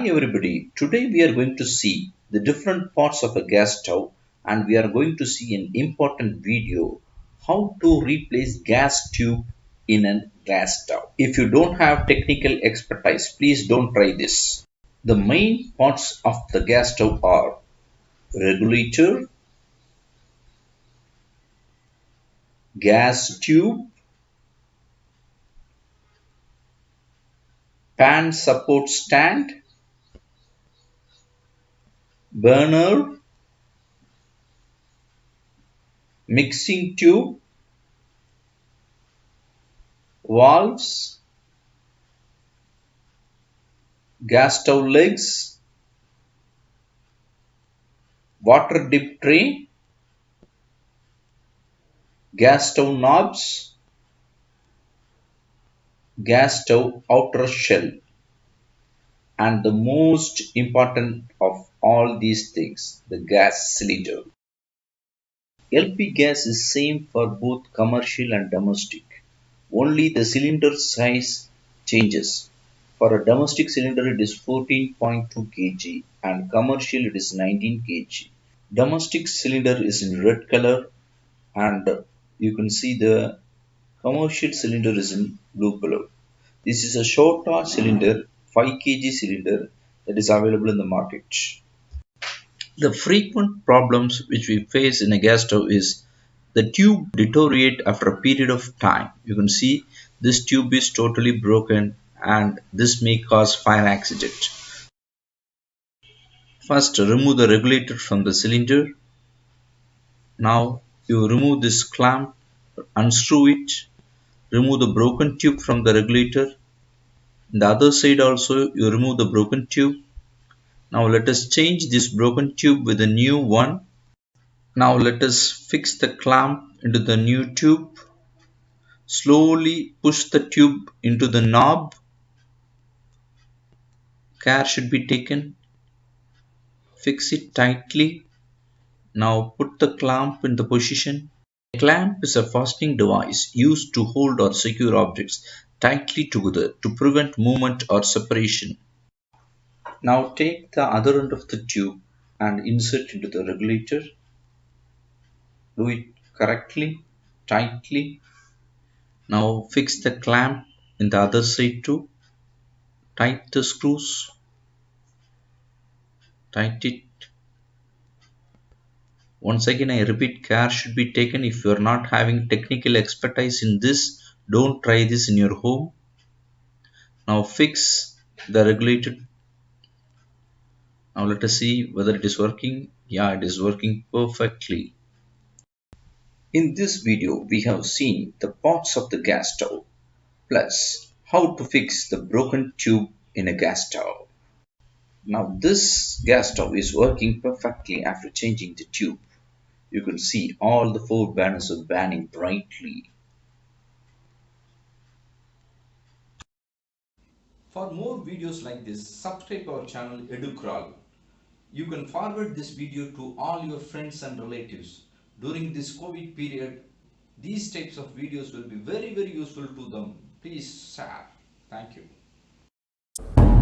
Hi everybody, today we are going to see the different parts of a gas stove and we are going to see an important video how to replace gas tube in a gas stove. If you don't have technical expertise, please don't try this. The main parts of the gas stove are regulator, gas tube, pan support stand, burner, mixing tube, valves, gas stove legs, water dip tray, gas stove knobs, gas stove outer shell, and the most important of all these things, the gas cylinder. LP gas is same for both commercial and domestic. Only the cylinder size changes. For a domestic cylinder it is 14.2 kg and commercial it is 19 kg. Domestic cylinder is in red color and you can see the commercial cylinder is in blue color. This is a shorter cylinder, 5 kg cylinder that is available in the market. The frequent problems which we face in a gas stove is the tube deteriorate after a period of time. You can see this tube is totally broken and this may cause fire accident. First remove the regulator from the cylinder. Now you remove this clamp, unscrew it, remove the broken tube from the regulator. The other side also you remove the broken tube. Now let us change this broken tube with a new one. Now let us fix the clamp into the new tube. Slowly push the tube into the knob. Care should be taken. Fix it tightly. Now put the clamp in the position. A clamp is a fastening device used to hold or secure objects tightly together to prevent movement or separation. Now take the other end of the tube and insert into the regulator. Do it correctly, tightly. Now fix the clamp in the other side too. Tight the screws. Tight it. Once again I repeat, care should be taken. If you are not having technical expertise in this, don't try this in your home. Now fix the regulator. Now let us see whether it is working. Yeah, it is working perfectly. In this video we have seen the parts of the gas stove plus how to fix the broken tube in a gas stove. Now this gas stove is working perfectly after changing the tube. You can see all the 4 burners are burning brightly. For more videos like this, subscribe our channel EduCrawl. You can forward this video to all your friends and relatives. During this COVID period, these types of videos will be very useful to them. Please share. Thank you.